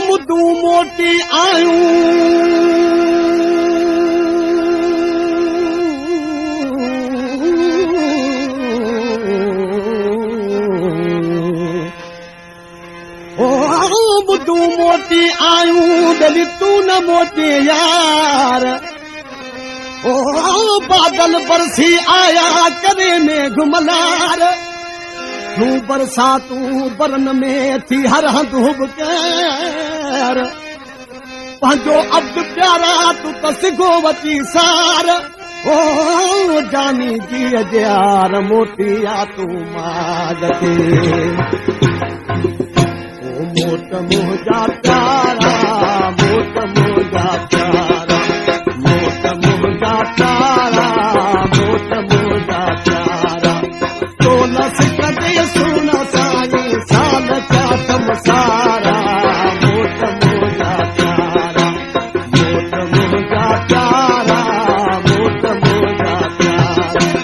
मुदूं मोटी आयूं मुदूं मोटी आयूं दिलि तूं न मोटी यार बादल बरसी आया करे में घुमलार तूं बरसातूं बरन में थी हर हंध हुब कर पंहिंजो अब्द प्यारा तूं त सिगो वची सार जानी जीअ यार मोटी आ तूं माग ते मोट मुंहिंजा प्यारा मोट मुंहिंजा प्यारा मोट मुंहिंजा प्यारा मोट मुंहिंजा प्यारा तोलस कदे सुन साईं साल चातम सारा मोट मुंहिंजा प्यारा मोट मुंहिंजा प्यारा मोट मुंहिंजा प्यारा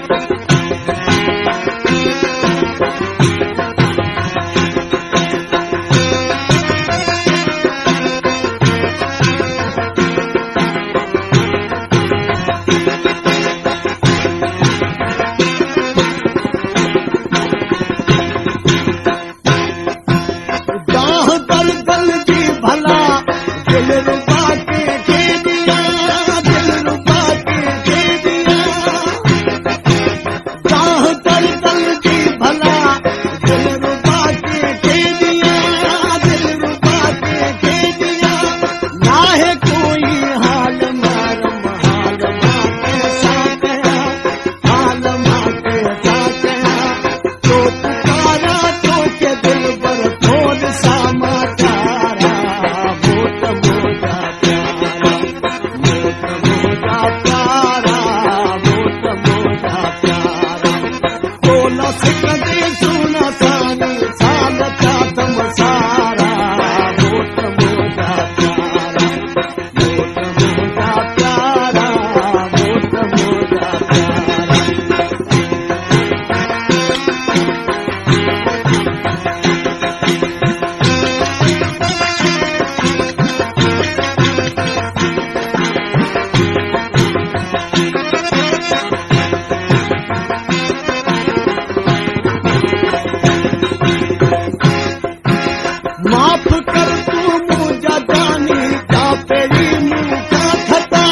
माफ कर तू मुझा जानी जा पेरी मुँह का खता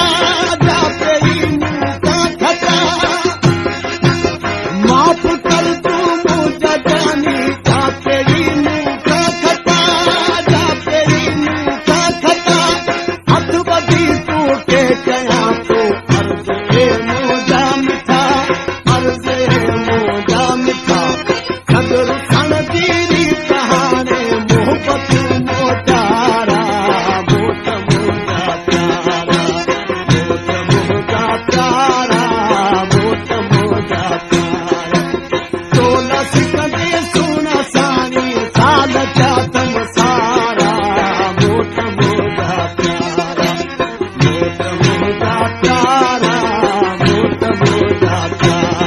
जा पेरी मुँह का खता माफ कर तू मुझा जानी जा पेरी मुँह का खता जा पेरी मुँह का खता हथ बधी तू के कया तो अर्ज़ ए मुझा मिठा अर्ज़ ए मुझा मिठा कदर सन दीरी कहाने मोहब्बत मोटारा मोट मुंहिंजा प्यारा मोट मुंहिंजा प्यारा मोट मुंहिंजा प्यारा तोलस कदे सुन साईं साल चातम सारा मोट मुंहिंजा प्यारा मोट मुंहिंजा प्यारा मोट मुंहिंजा प्यारा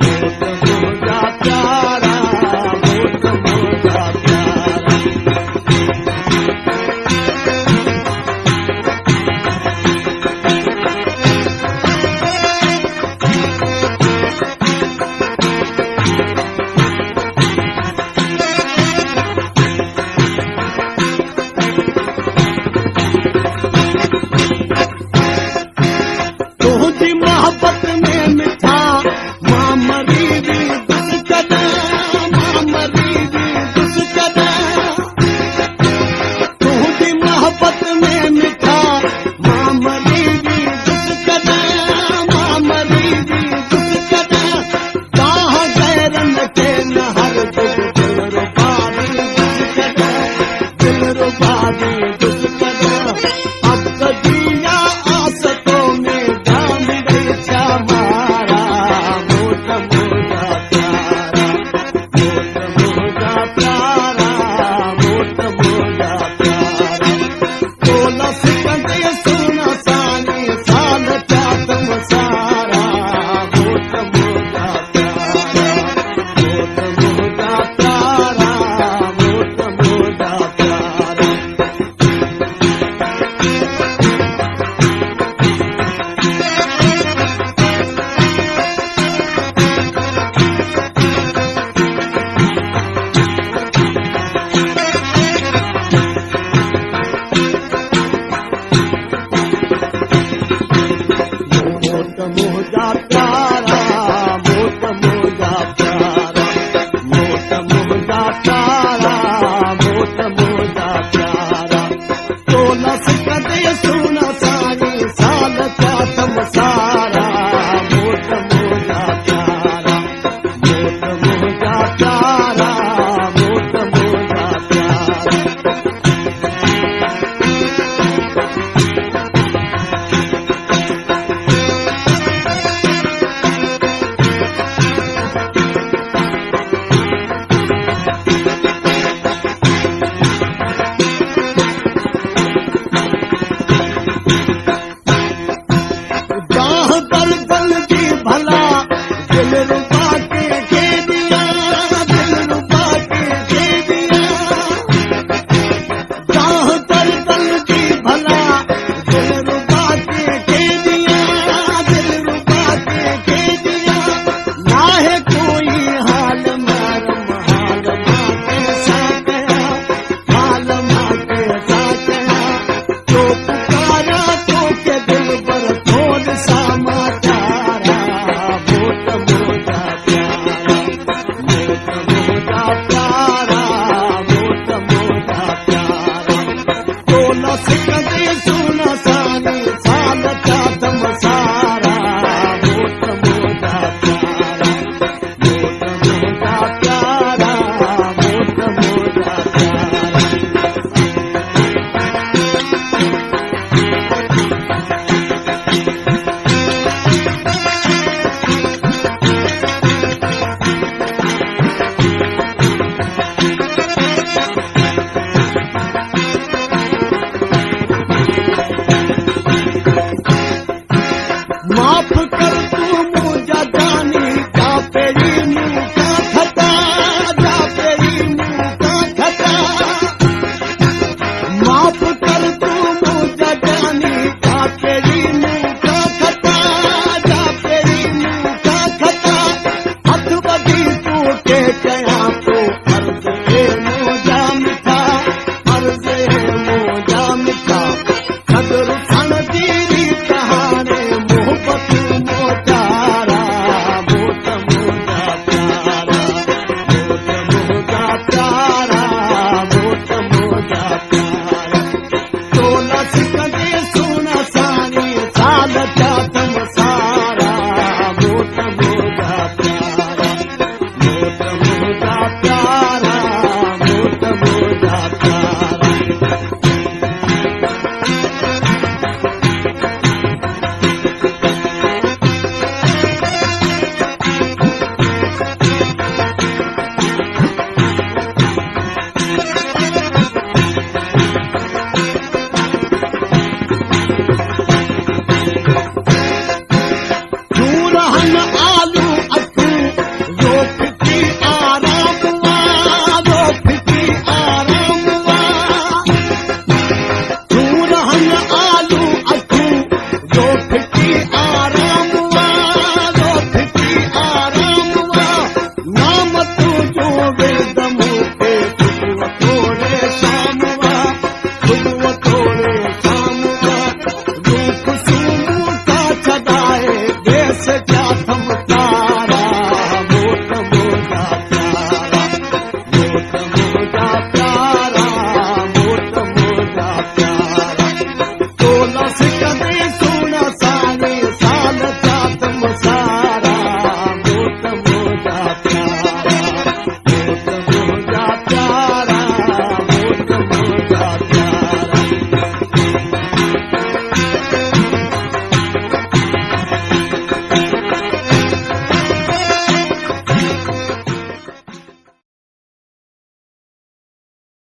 मोट रुबा के दे दिया, दिल रुबा के दे दिया, चाह कर दल की भला, दिल रुबा के दे दिया, दिल रुबा के दे दिया, ना है कोई हाल मारम, हाल माँ कैसा गया, हाल माँ कैसा गया, जो पुकारा तो के दिल पर थोड़ सा माचारा, मोट मोटा प्यारा, मोट मोटा प्यारा, मोट मोटा प्यारा, सोना सिकंदी सोना सानी साल का दम सारा, मोट मोटा प्यारा, मोट मोटा प्यारा, मोट मोटा प्यारा। माफ कर तू मुझा जानी का पेरी मुँह का खता, जा पेरी मुँह का खता, माफ कर तू मुझा जानी का पेरी मुँह का खता, जा पेरी मुँह का खता, हथ बदी तू टेक